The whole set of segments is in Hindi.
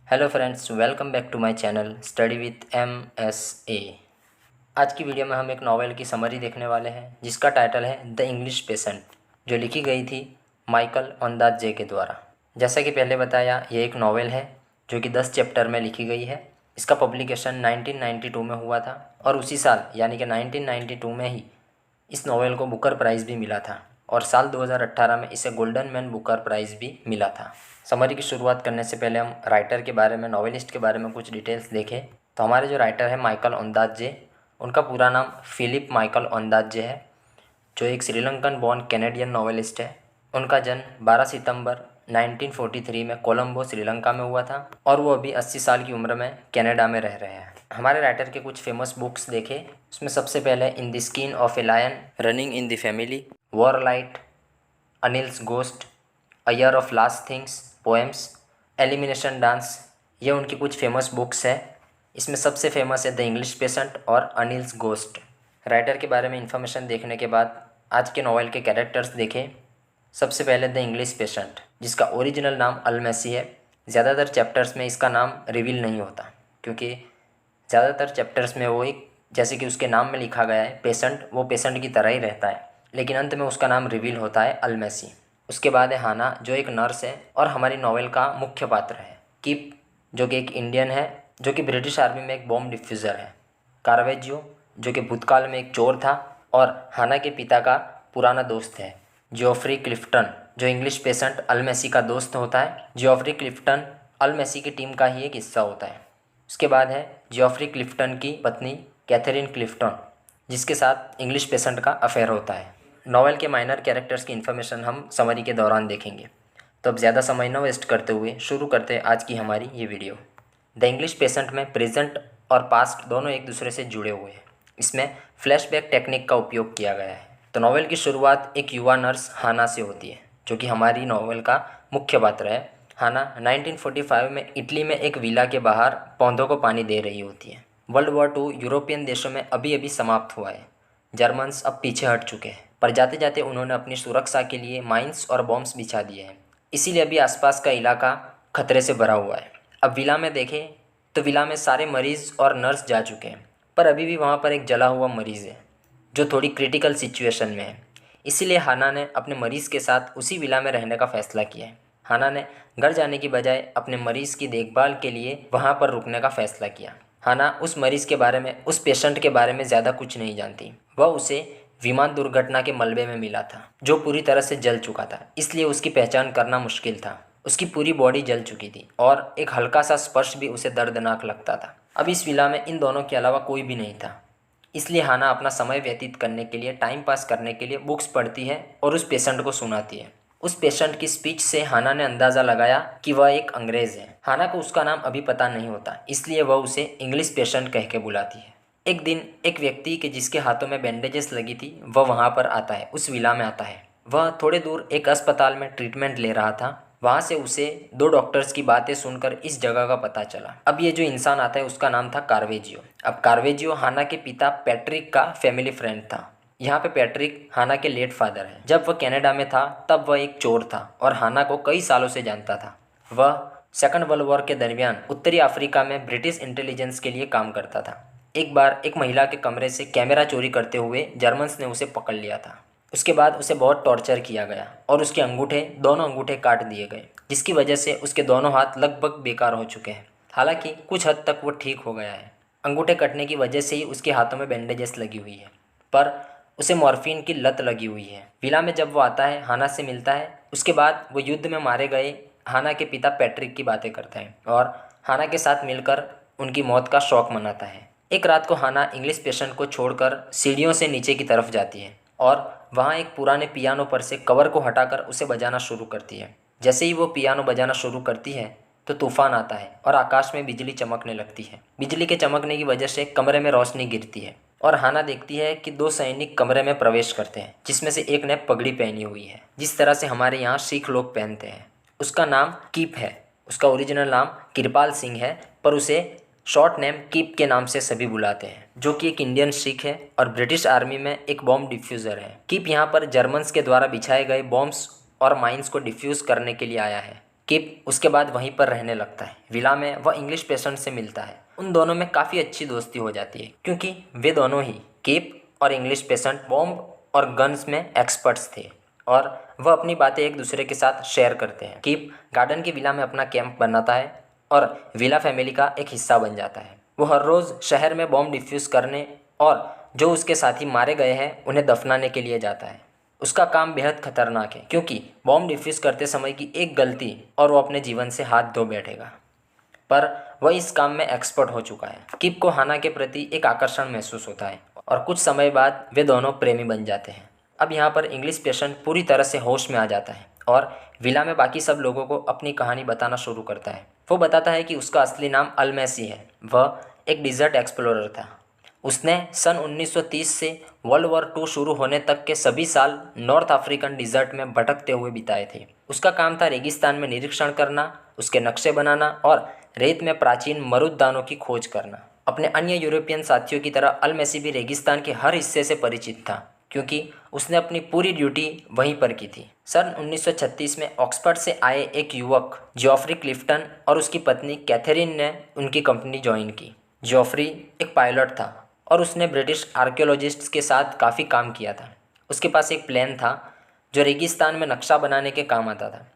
Hello friends, welcome back to my channel study with MSA। आज की वीडियो में हम एक नॉवेल की समरी देखने वाले हैं जिसका टाइटल है द इंग्लिश पेशेंट, जो लिखी गई थी माइकल ओंदात्जे के द्वारा। जैसा कि पहले बताया, ये एक नॉवेल है जो कि 10 चैप्टर में लिखी गई है। इसका पब्लिकेशन 1992 में हुआ था और उसी साल यानी कि 1992 में ही इस नॉवेल को बुकर प्राइज़ भी मिला था और साल 2018 में इसे गोल्डन मैन बुकर प्राइज़ भी मिला था। समरी की शुरुआत करने से पहले हम राइटर के बारे में, नॉवेलिस्ट के बारे में कुछ डिटेल्स देखें तो हमारे जो राइटर है माइकल ओंदात्जे, उनका पूरा नाम फिलिप माइकल ओंदात्जे है, जो एक श्रीलंकन बॉर्न कैनेडियन नॉवेलिस्ट है। उनका जन्म 12 सितंबर 1943 में कोलंबो, श्रीलंका में हुआ था और वो अभी 80 साल की उम्र में कनाडा में रह रहे हैं। हमारे राइटर के कुछ फेमस बुक्स देखें, उसमें सबसे पहले in the skin of a lion, running in the family, warlight, Anil's ghost, a year of last things, poems, elimination dance, ये उनकी कुछ फेमस बुक्स है। इसमें सबसे फेमस है द इंग्लिश पेशेंट और अनिल्स गोस्ट। राइटर के बारे में इंफॉर्मेशन देखने के बाद आज के नॉवेल के कैरेक्टर्स देखें। सबसे पहले द इंग्लिश पेशेंट, जिसका ओरिजिनल नाम अल-मैसी है। ज़्यादातर चैप्टर्स में इसका नाम रिवील नहीं होता क्योंकि ज़्यादातर चैप्टर्स में वो एक, जैसे कि उसके नाम में लिखा गया है पेशेंट, वो पेशेंट की तरह ही रहता है, लेकिन अंत में उसका नाम रिवील होता है अल-मैसी। उसके बाद है हाना, जो एक नर्स है और हमारी नॉवेल का मुख्य पात्र है। किप, जो कि एक इंडियन है, जो कि ब्रिटिश आर्मी में एक बॉम्ब डिफ्यूज़र है। कार्वेजियो, जो कि भूतकाल में एक चोर था और हाना के पिता का पुराना दोस्त है। जियोफ्री क्लिफ्टन, जो इंग्लिश पेशेंट अल-मैसी का दोस्त होता है। जियोफ्री क्लिफ्टन अल-मैसी की टीम का ही एक हिस्सा होता है। उसके बाद है जियोफ्री क्लिफ्टन की पत्नी कैथरीन क्लिफ्टन, जिसके साथ इंग्लिश पेशेंट का अफेयर होता है। नॉवेल के माइनर कैरेक्टर्स की इन्फॉर्मेशन हम समरी के दौरान देखेंगे, तो अब ज़्यादा समय न वेस्ट करते हुए शुरू करते हैं आज की हमारी ये वीडियो। द इंग्लिश पेशेंट में प्रेजेंट और पास्ट दोनों एक दूसरे से जुड़े हुए हैं। इसमें फ्लैशबैक टेक्निक का उपयोग किया गया है। तो नॉवेल की शुरुआत एक युवा नर्स हाना से होती है, जो कि हमारी नॉवेल का मुख्य पात्र है। हाना 1945 में इटली में एक विला के बाहर पौधों को पानी दे रही होती है। वर्ल्ड वॉर 2 यूरोपियन देशों में अभी अभी समाप्त हुआ है। जर्मन्स अब पीछे हट चुके हैं, पर जाते जाते उन्होंने अपनी सुरक्षा के लिए माइंस और बॉम्ब्स बिछा दिए हैं, इसीलिए अभी आसपास का इलाका खतरे से भरा हुआ है। अब विला में देखें तो विला में सारे मरीज़ और नर्स जा चुके हैं, पर अभी भी वहाँ पर एक जला हुआ मरीज़ है जो थोड़ी क्रिटिकल सिचुएशन में है। इसीलिए हाना ने अपने मरीज़ के साथ उसी विला में रहने का फ़ैसला किया है। हाना ने घर जाने की बजाय अपने मरीज़ की देखभाल के लिए वहाँ पर रुकने का फ़ैसला किया। हाना उस मरीज़ के बारे में, उस पेशेंट के बारे में ज़्यादा कुछ नहीं जानती। वह उसे विमान दुर्घटना के मलबे में मिला था, जो पूरी तरह से जल चुका था, इसलिए उसकी पहचान करना मुश्किल था। उसकी पूरी बॉडी जल चुकी थी और एक हल्का सा स्पर्श भी उसे दर्दनाक लगता था। अब इस विला में इन दोनों के अलावा कोई भी नहीं था, इसलिए हाना अपना समय व्यतीत करने के लिए, टाइम पास करने के लिए बुक्स पढ़ती है और उस पेशेंट को सुनाती है। उस पेशेंट की स्पीच से हाना ने अंदाज़ा लगाया कि वह एक अंग्रेज़ है। हाना को उसका नाम अभी पता नहीं होता, इसलिए वह उसे इंग्लिश पेशेंट कह के बुलाती है। एक दिन एक व्यक्ति के जिसके हाथों में बैंडेजेस लगी थी, वह वहाँ पर आता है, उस विला में आता है। वह थोड़े दूर एक अस्पताल में ट्रीटमेंट ले रहा था। वहाँ से उसे दो डॉक्टर्स की बातें सुनकर इस जगह का पता चला। अब ये जो इंसान आता है उसका नाम था कार्वेजियो। अब कार्वेजियो हाना के पिता पैट्रिक का फैमिली फ्रेंड था। यहाँ पे पैट्रिक हाना के लेट फादर है। जब वह कनाडा में था तब वह एक चोर था और हाना को कई सालों से जानता था। वह सेकंड वर्ल्ड वॉर के दरमियान उत्तरी अफ्रीका में ब्रिटिश इंटेलिजेंस के लिए काम करता था। एक बार एक महिला के कमरे से कैमरा चोरी करते हुए जर्मन्स ने उसे पकड़ लिया था। उसके बाद उसे बहुत टॉर्चर किया गया और उसके दोनों अंगूठे काट दिए गए, जिसकी वजह से उसके दोनों हाथ लगभग बेकार हो चुके हैं। हालांकि कुछ हद तक वो ठीक हो गया है। अंगूठे कटने की वजह से ही उसके हाथों में बैंडेजेस लगी हुई है, पर उसे मॉर्फिन की लत लगी हुई है। विला में जब वो आता है, हाना से मिलता है। उसके बाद वो युद्ध में मारे गए हाना के पिता पैट्रिक की बातें करता है और हाना के साथ मिलकर उनकी मौत का शौक मनाता है। एक रात को हाना इंग्लिश पेशेंट को छोड़कर सीढ़ियों से नीचे की तरफ जाती है और वहाँ एक पुराने पियानो पर से कवर को हटाकर उसे बजाना शुरू करती है। जैसे ही वो पियानो बजाना शुरू करती है तो तूफान आता है और आकाश में बिजली चमकने लगती है। बिजली के चमकने की वजह से कमरे में रोशनी गिरती है और हाना देखती है कि दो सैनिक कमरे में प्रवेश करते हैं, जिसमें से एक ने पगड़ी पहनी हुई है, जिस तरह से हमारे यहाँ सिख लोग पहनते हैं। उसका नाम कीप है। उसका ओरिजिनल नाम किरपाल सिंह है, पर उसे शॉर्ट नेम कीप के नाम से सभी बुलाते हैं, जो कि एक इंडियन सिख है और ब्रिटिश आर्मी में एक बॉम्ब डिफ्यूज़र है। कीप यहाँ पर जर्मन्स के द्वारा बिछाए गए बॉम्ब्स और माइंस को डिफ्यूज़ करने के लिए आया है। किप उसके बाद वहीं पर रहने लगता है। विला में वह इंग्लिश पेशेंट से मिलता है। उन दोनों में काफ़ी अच्छी दोस्ती हो जाती है क्योंकि वे दोनों ही, किप और इंग्लिश पेशेंट, बॉम्ब और गन्स में एक्सपर्ट्स थे और वह अपनी बातें एक दूसरे के साथ शेयर करते हैं। किप गार्डन की विला में अपना कैंप बनाता है और विला फैमिली का एक हिस्सा बन जाता है। वो हर रोज़ शहर में बॉम्ब डिफ्यूज़ करने और जो उसके साथी मारे गए हैं उन्हें दफनाने के लिए जाता है। उसका काम बेहद खतरनाक है क्योंकि बॉम्ब डिफ्यूज़ करते समय की एक गलती और वो अपने जीवन से हाथ धो बैठेगा, पर वह इस काम में एक्सपर्ट हो चुका है। किप को हाना के प्रति एक आकर्षण महसूस होता है और कुछ समय बाद वे दोनों प्रेमी बन जाते हैं। अब यहाँ पर इंग्लिश पेशेंट पूरी तरह से होश में आ जाता है और विला में बाकी सब लोगों को अपनी कहानी बताना शुरू करता है। वो बताता है कि उसका असली नाम अल-मैसी है। वह एक डिज़र्ट एक्सप्लोरर था। उसने सन 1930 से वर्ल्ड वॉर II शुरू होने तक के सभी साल नॉर्थ अफ्रीकन डिज़र्ट में भटकते हुए बिताए थे। उसका काम था रेगिस्तान में निरीक्षण करना, उसके नक्शे बनाना और रेत में प्राचीन मरुद्यानों की खोज करना। अपने अन्य यूरोपियन साथियों की तरह अल-मैसी भी रेगिस्तान के हर हिस्से से परिचित था क्योंकि उसने अपनी पूरी ड्यूटी वहीं पर की थी। सन 1936 में ऑक्सफर्ड से आए एक युवक जॉफ्री क्लिफ्टन और उसकी पत्नी कैथरीन ने उनकी कंपनी ज्वाइन की। जॉफ्री एक पायलट था और उसने ब्रिटिश आर्कियोलॉजिस्ट्स के साथ काफ़ी काम किया था। उसके पास एक प्लान था जो रेगिस्तान में नक्शा बनाने के काम आता था।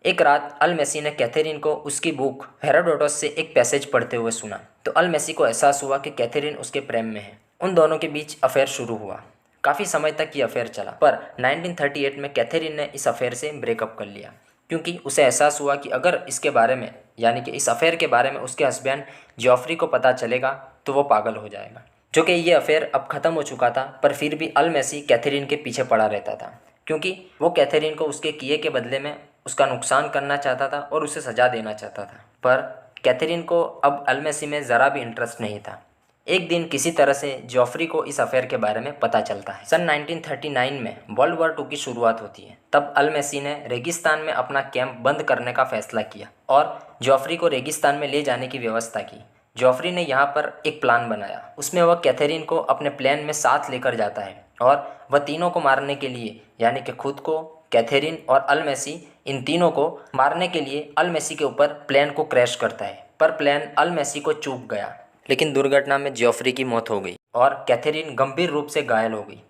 एक रात अल-मैसी ने कैथरीन को उसकी बुक हेरोडोटस से एक पैसेज पढ़ते हुए सुना तो अल-मैसी को एहसास हुआ कि कैथरीन उसके प्रेम में है। उन दोनों के बीच अफेयर शुरू हुआ। काफ़ी समय तक ये अफेयर चला, पर 1938 में कैथरीन ने इस अफेयर से ब्रेकअप कर लिया क्योंकि उसे एहसास हुआ कि अगर इसके बारे में, यानी कि इस अफेयर के बारे में उसके हस्बैंड जॉफ्री को पता चलेगा तो वो पागल हो जाएगा। जो कि ये अफेयर अब ख़त्म हो चुका था, पर फिर भी अल-मैसी कैथरीन के पीछे पड़ा रहता था क्योंकि वो कैथरीन को उसके किए के बदले में उसका नुकसान करना चाहता था और उसे सज़ा देना चाहता था। पर कैथरीन को अब अल-मैसी में ज़रा भी इंटरेस्ट नहीं था। एक दिन किसी तरह से जॉफ्री को इस अफेयर के बारे में पता चलता है। सन 1939 में वर्ल्ड वॉर II की शुरुआत होती है। तब अल-मैसी ने रेगिस्तान में अपना कैंप बंद करने का फैसला किया और जॉफ्री को रेगिस्तान में ले जाने की व्यवस्था की। जॉफ्री ने यहाँ पर एक प्लान बनाया। उसमें वह कैथरीन को अपने प्लान में साथ लेकर जाता है और वह तीनों को मारने के लिए, यानी कि खुद को, कैथरीन और अल-मैसी, इन तीनों को मारने के लिए अल-मैसी के ऊपर प्लेन को क्रैश करता है। पर प्लेन अल-मैसी को चूक गया, लेकिन दुर्घटना में जॉफ्री की मौत हो गई और कैथरीन गंभीर रूप से घायल हो गई।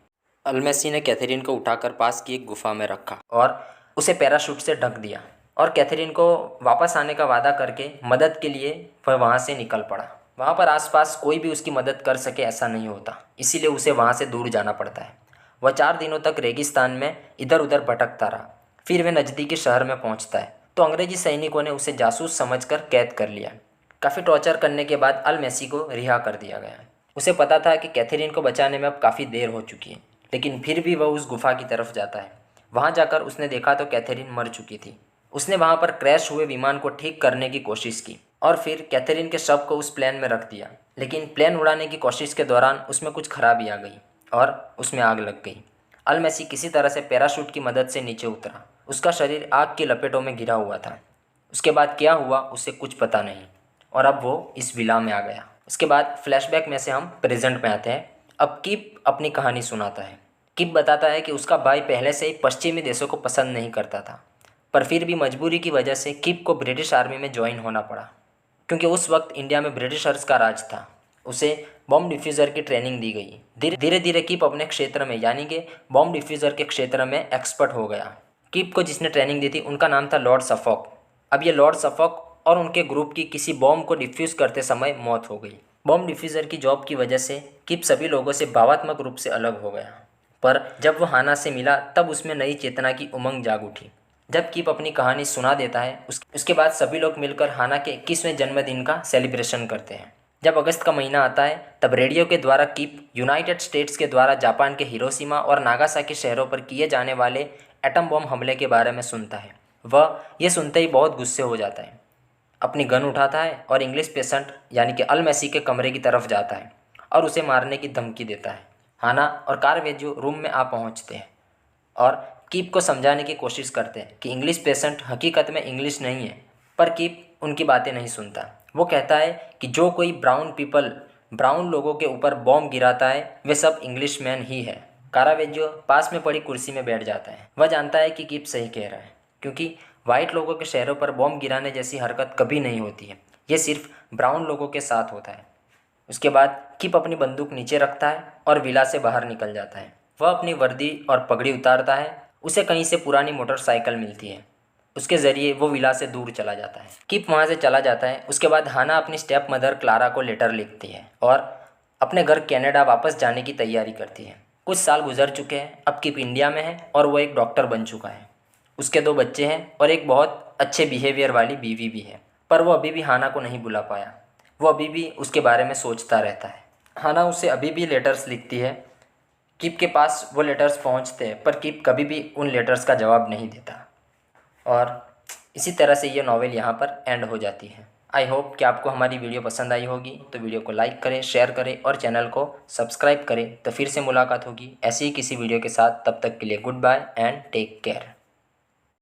अल-मैसी ने कैथरीन को उठाकर पास की एक गुफा में रखा और उसे पैराशूट से ढक दिया और कैथरीन को वापस आने का वादा करके मदद के लिए वह वहाँ से निकल पड़ा। वहाँ पर आसपास कोई भी उसकी मदद कर सके ऐसा नहीं होता, इसीलिए उसे वहाँ से दूर जाना पड़ता है। वह 4 दिनों तक रेगिस्तान में इधर उधर भटकता रहा। फिर वह नज़दीकी शहर में पहुँचता है तो अंग्रेजी सैनिकों ने उसे जासूस समझकर कैद कर लिया। काफ़ी टॉर्चर करने के बाद अल-मैसी को रिहा कर दिया गया। उसे पता था कि कैथरीन को बचाने में अब काफ़ी देर हो चुकी है, लेकिन फिर भी वह उस गुफा की तरफ जाता है। वहाँ जाकर उसने देखा तो कैथरीन मर चुकी थी। उसने वहाँ पर क्रैश हुए विमान को ठीक करने की कोशिश की और फिर कैथरीन के शव को उस प्लेन में रख दिया, लेकिन प्लेन उड़ाने की कोशिश के दौरान उसमें कुछ खराबी आ गई और उसमें आग लग गई। अल-मैसी किसी तरह से पैराशूट की मदद से नीचे उतरा। उसका शरीर आग की लपेटों में घिरा हुआ था। उसके बाद क्या हुआ उसे कुछ पता नहीं और अब वो इस विला में आ गया। इसके बाद फ्लैशबैक में से हम प्रेजेंट में आते हैं। अब किप अपनी कहानी सुनाता है। किप बताता है कि उसका भाई पहले से ही पश्चिमी देशों को पसंद नहीं करता था, पर फिर भी मजबूरी की वजह से किप को ब्रिटिश आर्मी में ज्वाइन होना पड़ा क्योंकि उस वक्त इंडिया में ब्रिटिशर्स का राज था। उसे बॉम्ब डिफ्यूज़र की ट्रेनिंग दी गई। धीरे धीरे किप अपने क्षेत्र में, यानी कि बॉम्ब डिफ्यूज़र के क्षेत्र में एक्सपर्ट हो गया। किप को जिसने ट्रेनिंग दी थी उनका नाम था लॉर्ड सफॉक। अब ये लॉर्ड सफॉक और उनके ग्रुप की किसी बॉम्ब को डिफ्यूज़ करते समय मौत हो गई। बॉम्ब डिफ्यूज़र की जॉब की वजह से किप सभी लोगों से भावात्मक रूप से अलग हो गया, पर जब वो हाना से मिला तब उसमें नई चेतना की उमंग जाग उठी। जब किप अपनी कहानी सुना देता है उसके बाद सभी लोग मिलकर हाना के 21वें जन्मदिन का सेलिब्रेशन करते हैं। जब अगस्त का महीना आता है तब रेडियो के द्वारा किप यूनाइटेड स्टेट्स के द्वारा जापान के हिरोशिमा और नागासाकी शहरों पर किए जाने वाले एटम बॉम्ब हमले के बारे में सुनता है। वह ये सुनते ही बहुत गुस्से हो जाता है, अपनी गन उठाता है और इंग्लिश पेशेंट यानी कि अल-मैसी के कमरे की तरफ जाता है और उसे मारने की धमकी देता है। हाना और कारवेजो रूम में आ पहुंचते हैं और कीप को समझाने की कोशिश करते हैं कि इंग्लिश पेशेंट हकीकत में इंग्लिश नहीं है, पर कीप उनकी बातें नहीं सुनता। वो कहता है कि जो कोई ब्राउन लोगों के ऊपर बॉम्ब गिराता है वे सब इंग्लिश मैन ही है। कारावेजो पास में पड़ी कुर्सी में बैठ जाता है। वह जानता है कि कीप सही कह रहा है क्योंकि वाइट लोगों के शहरों पर बॉम्ब गिराने जैसी हरकत कभी नहीं होती है, ये सिर्फ ब्राउन लोगों के साथ होता है। उसके बाद किप अपनी बंदूक नीचे रखता है और विला से बाहर निकल जाता है। वह अपनी वर्दी और पगड़ी उतारता है। उसे कहीं से पुरानी मोटरसाइकिल मिलती है, उसके ज़रिए वो विला से दूर चला जाता है। किप वहाँ से चला जाता है। उसके बाद हाना अपनी स्टेप मदर क्लारा को लेटर लिखती है और अपने घर कनाडा वापस जाने की तैयारी करती है। कुछ साल गुजर चुके हैं, अब किप इंडिया में है और वो एक डॉक्टर बन चुका है। उसके 2 बच्चे हैं और एक बहुत अच्छे बिहेवियर वाली बीवी भी है, पर वो अभी भी हाना को नहीं बुला पाया। वो अभी भी उसके बारे में सोचता रहता है। हाना उसे अभी भी लेटर्स लिखती है। किप के पास वो लेटर्स पहुंचते हैं, पर किप कभी भी उन लेटर्स का जवाब नहीं देता। और इसी तरह से ये नॉवेल यहाँ पर एंड हो जाती है। आई होप कि आपको हमारी वीडियो पसंद आई होगी, तो वीडियो को लाइक करें, शेयर करें और चैनल को सब्सक्राइब करें। तो फिर से मुलाकात होगी ऐसी ही किसी वीडियो के साथ। तब तक के लिए goodbye and take care.